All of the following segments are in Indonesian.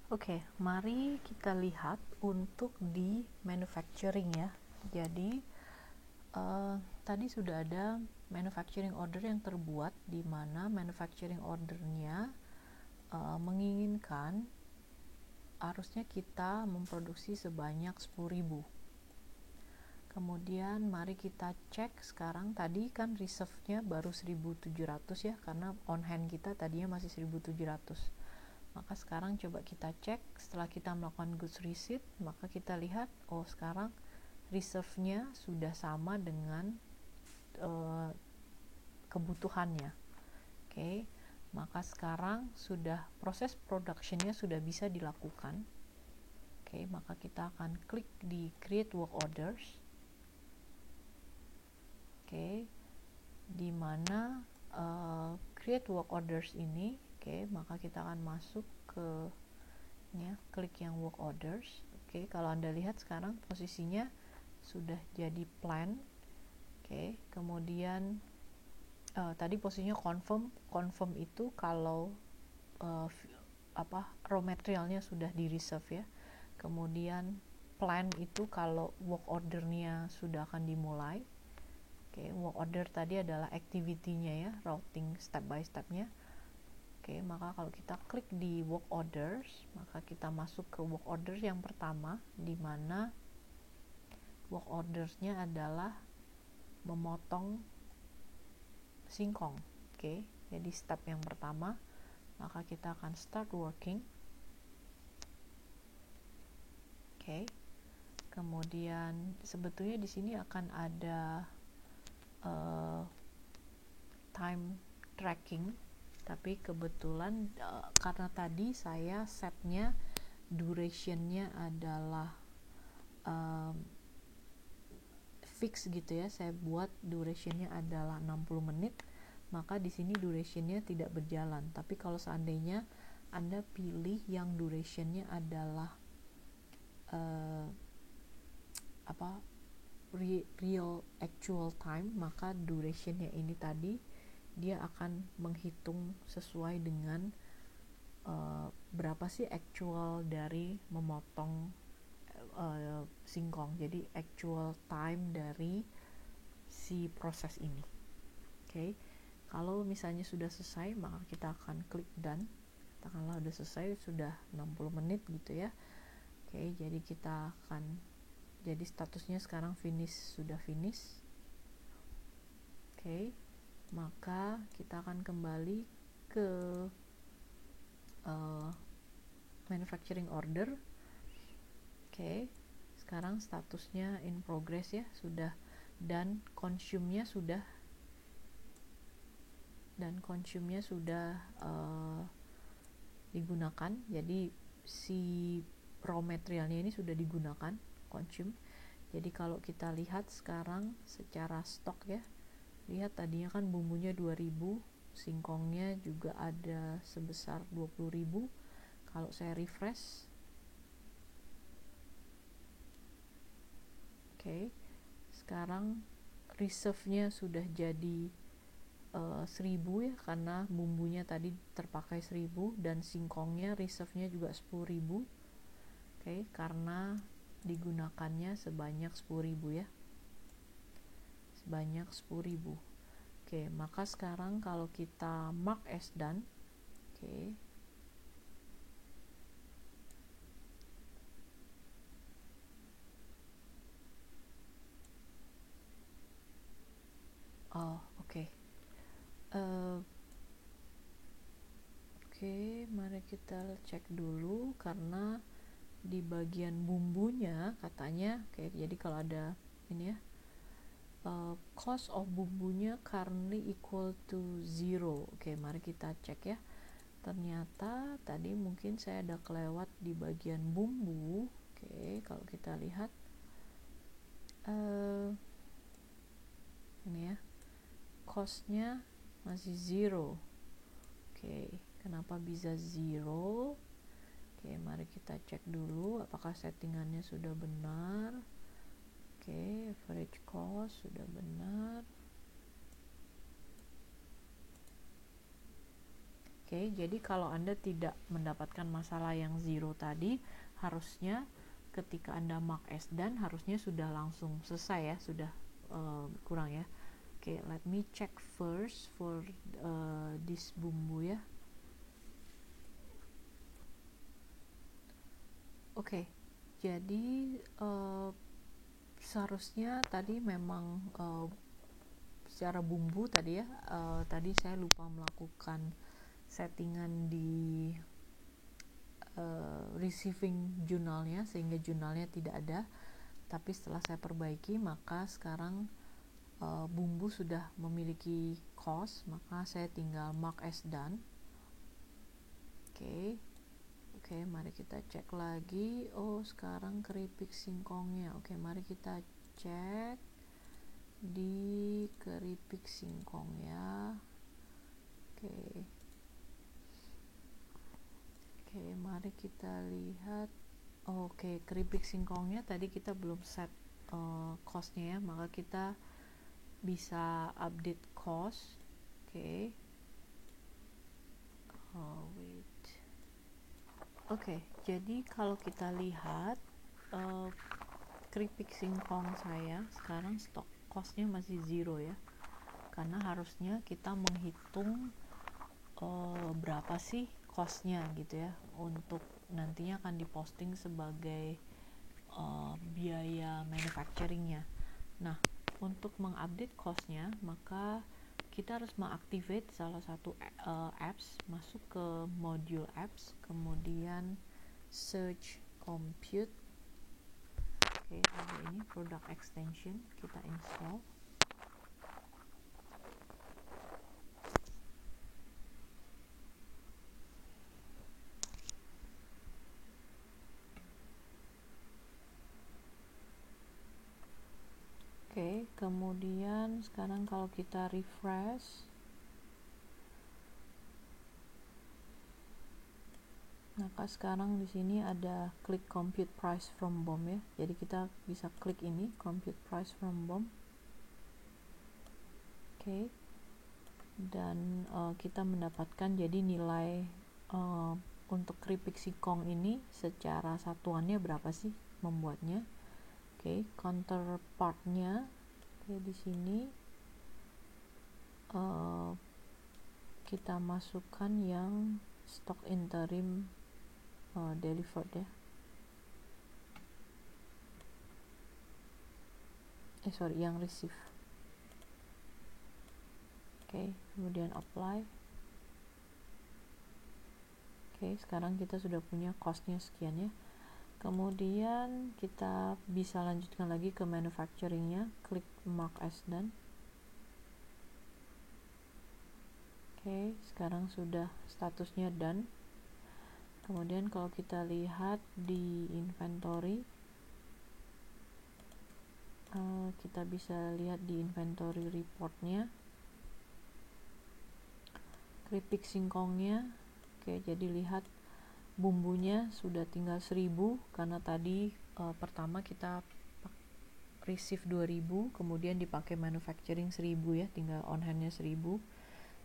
Oke, mari kita lihat untuk di manufacturing ya. Jadi tadi sudah ada manufacturing order yang terbuat, di mana manufacturing ordernya menginginkan harusnya kita memproduksi sebanyak 10.000. Kemudian mari kita cek sekarang, tadi kan reserve-nya baru 1.700 ya, karena on hand kita tadinya masih 1.700. Maka sekarang coba kita cek, setelah kita melakukan goods receipt, maka kita lihat, oh sekarang reserve-nya sudah sama dengan kebutuhannya. Oke, maka sekarang sudah proses production-nya sudah bisa dilakukan. Oke, maka kita akan klik di create work orders. Oke, di mana create work orders ini, oke, maka kita akan masuk ke ya, klik yang work orders. Oke, kalau Anda lihat sekarang posisinya sudah jadi plan. Oke, kemudian tadi posisinya confirm itu kalau raw materialnya sudah di reserve ya. Kemudian plan itu kalau work ordernya sudah akan dimulai. Oke, work order tadi adalah activity-nya ya, routing step by step-nya. Oke, maka kalau kita klik di work orders, maka kita masuk ke work orders yang pertama, di mana work orders-nya adalah memotong singkong. Oke, jadi step yang pertama, maka kita akan start working. Oke, kemudian sebetulnya di sini akan ada time tracking, tapi kebetulan karena tadi saya setnya durationnya adalah fix gitu ya, saya buat durationnya adalah 60 menit, maka di sini durationnya tidak berjalan. Tapi kalau seandainya Anda pilih yang durationnya adalah real actual time, maka durationnya ini tadi dia akan menghitung sesuai dengan berapa sih actual dari memotong singkong, jadi actual time dari si proses ini. Oke, kalau misalnya sudah selesai, maka kita akan klik done. Katakanlah sudah selesai, sudah 60 menit gitu ya. Oke, jadi kita akan, jadi statusnya sekarang sudah finish. Oke, maka kita akan kembali ke manufacturing order. Oke, sekarang statusnya in progress ya, sudah, dan consume-nya sudah digunakan. Jadi si raw materialnya ini sudah digunakan, consume. Jadi kalau kita lihat sekarang secara stok ya, lihat tadinya kan bumbunya 2000, singkongnya juga ada sebesar 20.000. Kalau saya refresh, oke, sekarang reserve-nya sudah jadi 1000 ya, karena bumbunya tadi terpakai 1000, dan singkongnya reserve-nya juga 10.000. Oke, karena digunakannya sebanyak 10.000 ya, sebanyak 10.000. Oke, maka sekarang kalau kita mark as done, oke, oke. Oke, mari kita cek dulu, karena di bagian bumbunya katanya, oke, jadi kalau ada ini ya, cost of bumbunya currently equal to 0. Oke, mari kita cek ya. Ternyata tadi mungkin saya ada kelewat di bagian bumbu. Oke, kalau kita lihat ini ya, costnya masih 0. Oke, kenapa bisa 0? Oke, mari kita cek dulu apakah settingannya sudah benar. Oke, average cost sudah benar. Oke, jadi kalau Anda tidak mendapatkan masalah yang zero tadi, harusnya ketika Anda mark as done harusnya sudah langsung selesai ya, sudah kurang ya. Oke, let me check first for this bumbu ya. Oke, jadi seharusnya tadi memang secara bumbu tadi ya, tadi saya lupa melakukan settingan di receiving jurnalnya sehingga jurnalnya tidak ada, tapi setelah saya perbaiki maka sekarang bumbu sudah memiliki cost, maka saya tinggal mark as done. Oke, mari kita cek lagi. Oh, sekarang keripik singkongnya. Oke, mari kita cek di keripik singkong ya. Oke, mari kita lihat. Oke, keripik singkongnya tadi kita belum set costnya ya, maka kita bisa update cost. Oke, jadi kalau kita lihat keripik singkong saya sekarang stok costnya masih zero ya, karena harusnya kita menghitung berapa sih costnya gitu ya, untuk nantinya akan diposting sebagai biaya manufacturingnya. Nah, untuk mengupdate costnya maka kita harus mengactivate salah satu apps, masuk ke module apps, kemudian search compute. Oke, ada ini product extension, kita install. Oke, kemudian sekarang kalau kita refresh, maka sekarang di sini ada klik compute price from BOM ya. Jadi kita bisa klik ini compute price from BOM. Oke. Dan kita mendapatkan jadi nilai untuk keripik singkong ini secara satuannya berapa sih membuatnya. Counterpartnya di sini kita masukkan yang stock interim delivered ya. Yang receive. Kemudian apply. Sekarang kita sudah punya costnya sekian ya. Kemudian kita bisa lanjutkan lagi ke manufacturingnya, klik mark as done. Sekarang sudah statusnya done. Kemudian kalau kita lihat di inventory, kita bisa lihat di inventory reportnya keripik singkongnya. Jadi lihat bumbunya sudah tinggal 1000 karena tadi pertama kita receive 2000, kemudian dipakai manufacturing 1000 ya, tinggal on handnya 1000.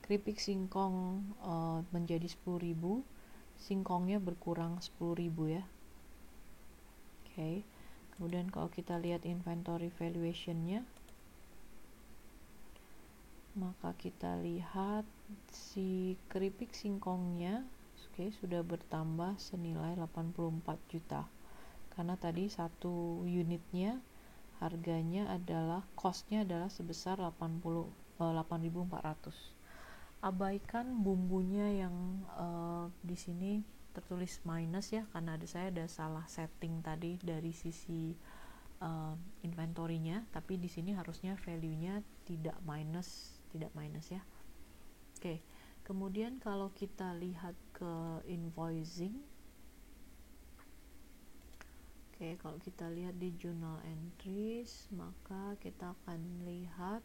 Keripik singkong menjadi 10.000, singkongnya berkurang 10.000 ya. Kemudian kalau kita lihat inventory valuationnya, maka kita lihat si keripik singkongnya sudah bertambah senilai 84 juta karena tadi satu unitnya harganya adalah costnya adalah sebesar 8.400. Abaikan bumbunya yang di sini tertulis minus ya, karena saya ada salah setting tadi dari sisi inventory-nya, tapi di sini harusnya value-nya tidak minus ya. Kemudian kalau kita lihat ke invoicing, kalau kita lihat di journal entries, maka kita akan lihat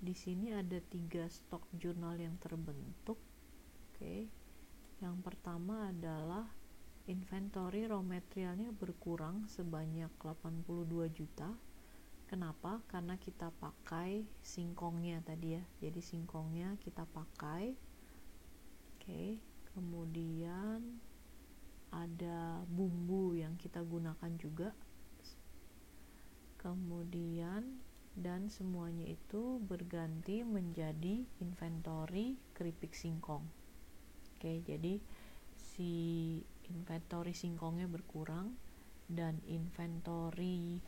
di sini ada 3 stok jurnal yang terbentuk. Yang pertama adalah inventory raw materialnya berkurang sebanyak 82 juta. Kenapa? Karena kita pakai singkongnya tadi ya. Jadi singkongnya kita pakai. Oke, kemudian ada bumbu yang kita gunakan juga, kemudian dan semuanya itu berganti menjadi inventory keripik singkong. Oke, jadi si inventory singkongnya berkurang dan inventory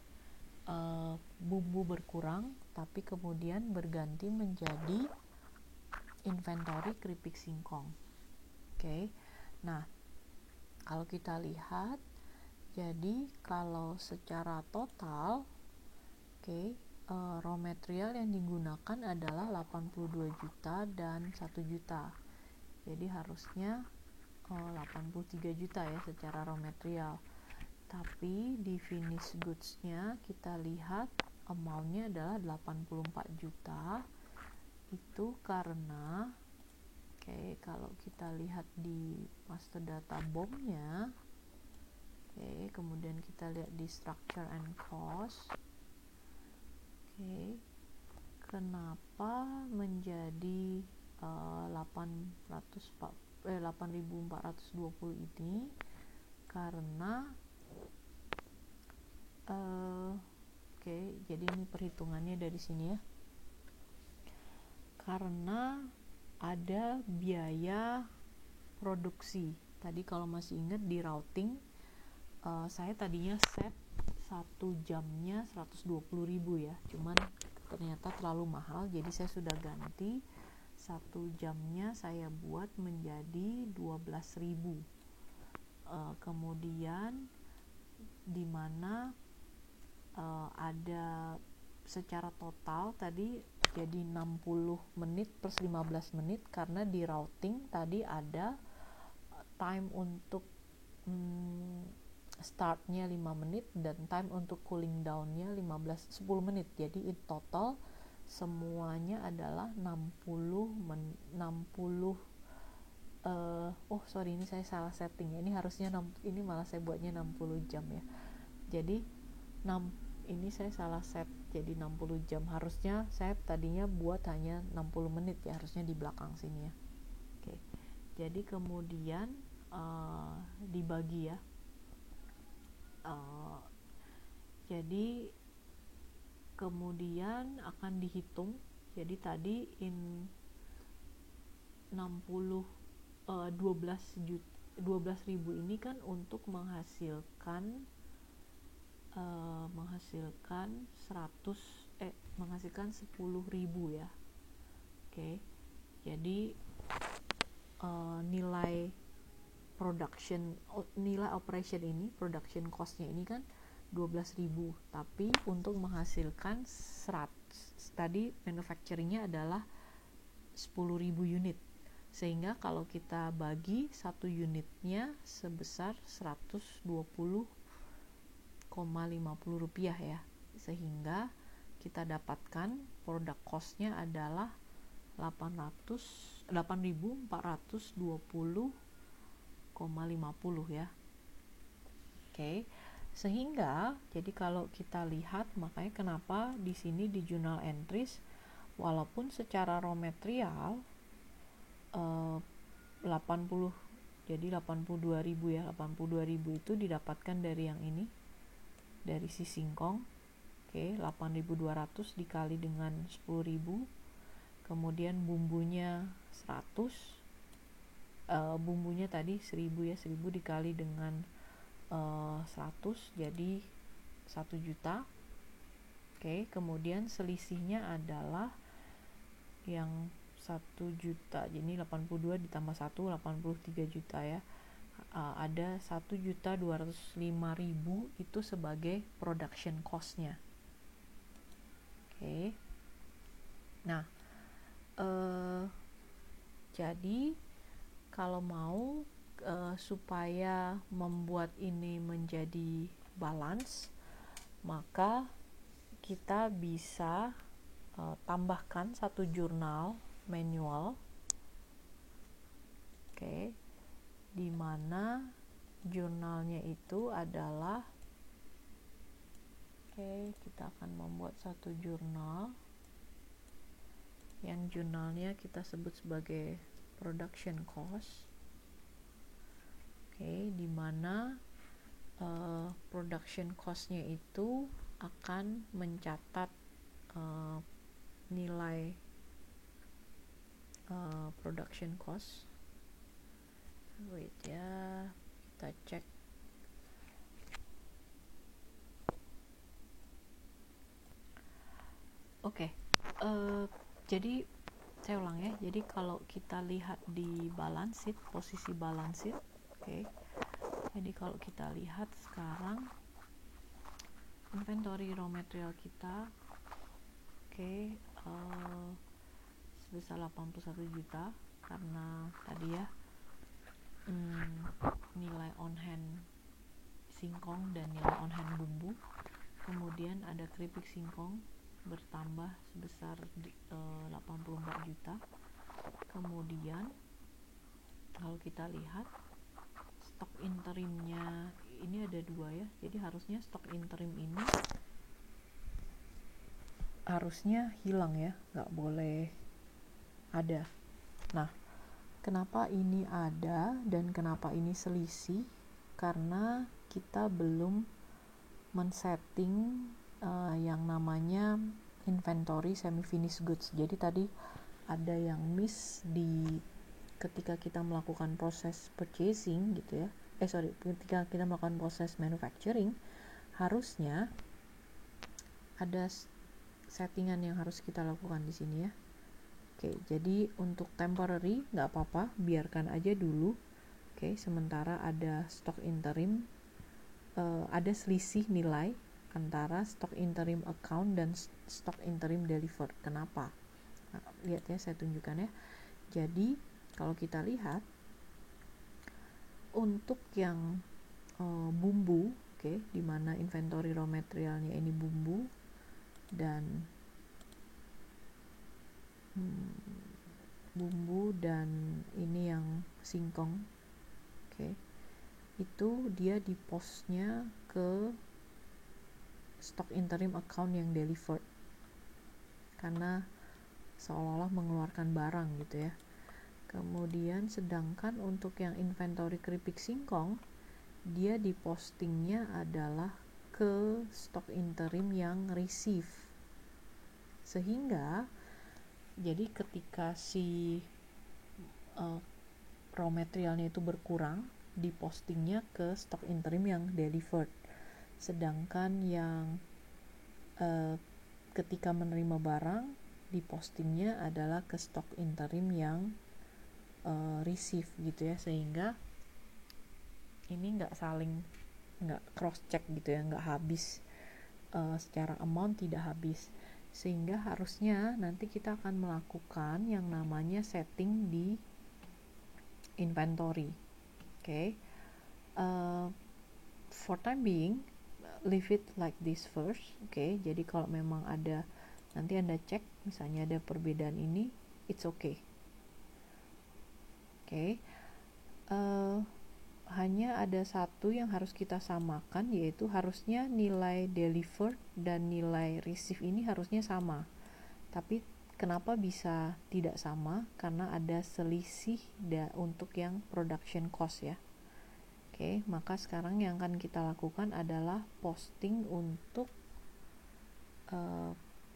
bumbu berkurang, tapi kemudian berganti menjadi inventory keripik singkong. Oke, nah kalau kita lihat, jadi kalau secara total, raw material yang digunakan adalah 82 juta dan 1 juta. Jadi harusnya 83 juta ya secara raw material. Tapi di finish goods-nya kita lihat amount-nya adalah 84 juta. Itu karena kalau kita lihat di master data BOM-nya, kemudian kita lihat di structure and cost. Kenapa menjadi 8.420 ini? Karena jadi ini perhitungannya dari sini ya. Karena ada biaya produksi. Tadi kalau masih ingat di routing, saya tadinya set 1 jamnya 120.000 ya, cuman ternyata terlalu mahal, jadi saya sudah ganti 1 jamnya saya buat menjadi 12.000. Kemudian dimana ada secara total tadi jadi 60 menit plus 15 menit karena di routing tadi ada time untuk startnya 5 menit dan time untuk cooling downnya 10 menit. Jadi in total semuanya adalah 60 ini saya salah setting ya. Ini harusnya ini malah saya buatnya 60 jam ya. Jadi ini saya salah set jadi 60 jam. Harusnya saya tadinya buat hanya 60 menit ya, harusnya di belakang sini ya. Oke. Jadi kemudian dibagi ya. Jadi kemudian akan dihitung. Jadi tadi 12.000 ini kan untuk menghasilkan 10.000 ya. Oke. Jadi nilai operation ini, production cost-nya ini kan 12.000, tapi untuk menghasilkan 100 tadi manufacturing-nya adalah 10.000 unit, sehingga kalau kita bagi satu unitnya sebesar 120,50 rupiah ya, sehingga kita dapatkan product cost-nya adalah 8.420,50 ya. Sehingga jadi kalau kita lihat, makanya kenapa di sini di journal entries walaupun secara raw material 80 jadi 82.000 ya, 82.000 itu didapatkan dari yang ini, dari si singkong. 8.200 dikali dengan 10.000, kemudian bumbunya 100, bumbunya tadi 1.000 ya, 1.000 dikali dengan 100 jadi 1 juta. Kemudian selisihnya adalah yang 1 juta, jadi 82 ditambah 1, 83 juta ya. Ada 1.205.000 itu sebagai production cost-nya. Nah, jadi kalau mau supaya membuat ini menjadi balance, maka kita bisa tambahkan satu jurnal manual, di mana jurnalnya itu adalah kita akan membuat satu jurnal yang jurnalnya kita sebut sebagai production cost. Oke, di mana production cost-nya itu akan mencatat nilai production cost. Wait ya, kita cek. Oke, jadi saya ulang ya. Jadi kalau kita lihat di balance sheet, posisi balance sheet, oke. Jadi kalau kita lihat sekarang inventory raw material kita, oke, sebesar 81 juta karena tadi ya nilai on hand singkong dan nilai on hand bumbu. Kemudian ada keripik singkong bertambah sebesar 84 juta. Kemudian kalau kita lihat stok interimnya ini ada 2 ya, jadi harusnya stok interim ini harusnya hilang ya, nggak boleh ada. Nah, kenapa ini ada dan kenapa ini selisih? Karena kita belum men-setting yang namanya inventory semi-finished goods. Jadi tadi ada yang miss di ketika kita melakukan proses purchasing gitu ya. Ketika kita melakukan proses manufacturing, harusnya ada settingan yang harus kita lakukan di sini ya. Oke, jadi untuk temporary nggak apa-apa, biarkan aja dulu. Oke, sementara ada stok interim, ada selisih nilai antara stok interim account dan stok interim delivered. Kenapa? Nah, lihat ya, saya tunjukkan ya. Jadi kalau kita lihat untuk yang bumbu, oke, di mana inventory raw materialnya ini bumbu dan ini yang singkong, oke, itu dia di postnya ke stok interim account yang delivered karena seolah-olah mengeluarkan barang gitu ya. Kemudian sedangkan untuk yang inventory keripik singkong, dia di postingnya adalah ke stok interim yang receive, sehingga jadi ketika si raw materialnya itu berkurang, di postingnya ke stok interim yang delivered. Sedangkan yang ketika menerima barang, di postingnya adalah ke stok interim yang receive gitu ya, sehingga ini nggak cross check gitu ya, nggak habis secara amount, tidak habis, sehingga harusnya nanti kita akan melakukan yang namanya setting di inventory. Okay. For time being, leave it like this first. Okay. Jadi kalau memang ada, nanti Anda cek misalnya ada perbedaan ini, it's okay. Okay. Hanya ada satu yang harus kita samakan, yaitu harusnya nilai delivered dan nilai receive ini harusnya sama. Tapi kenapa bisa tidak sama? Karena ada selisih untuk yang production cost ya. Oke, maka sekarang yang akan kita lakukan adalah posting untuk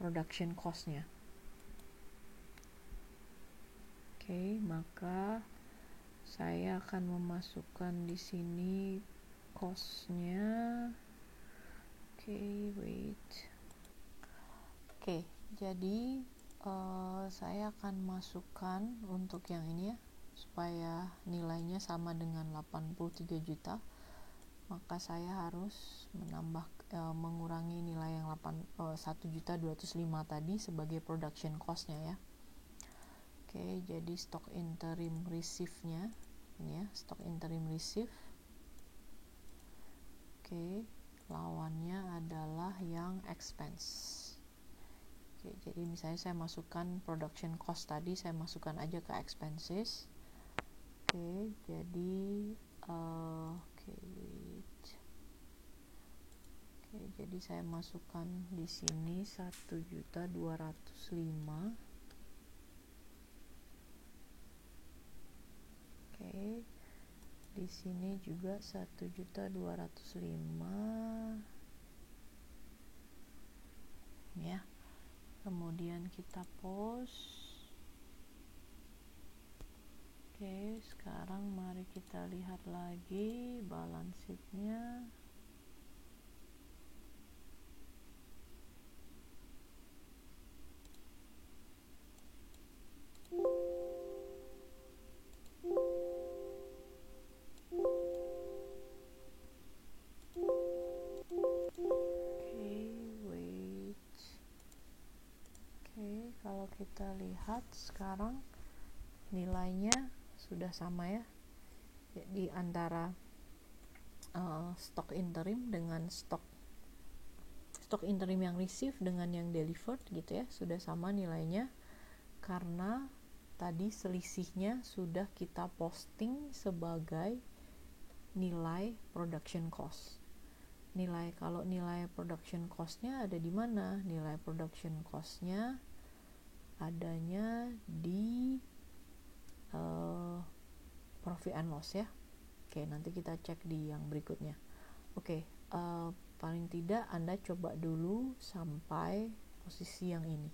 production cost-nya. Oke, maka saya akan memasukkan di sini cost-nya. Oke, wait. Oke, jadi saya akan masukkan untuk yang ini ya, supaya nilainya sama dengan 83 juta. Maka saya harus mengurangi nilai yang 1.205 tadi sebagai production cost-nya ya. Oke, jadi stok interim receive-nya ini ya, stok interim receive. Oke, lawannya adalah yang expense. Oke, jadi misalnya saya masukkan production cost tadi, saya masukkan aja ke expenses. Oke, jadi jadi saya masukkan di sini 1.205. di sini juga 1.205.000 ya. Kemudian kita post. Oke, sekarang mari kita lihat lagi balance sheet-nya. Kalau kita lihat sekarang nilainya sudah sama ya, di antara stok interim dengan stok interim yang receive dengan yang delivered gitu ya, sudah sama nilainya karena tadi selisihnya sudah kita posting sebagai nilai production cost. Kalau nilai production cost-nya ada di mana? Nilai production cost-nya adanya di profit and loss ya. Oke, nanti kita cek di yang berikutnya. Oke, paling tidak Anda coba dulu sampai posisi yang ini.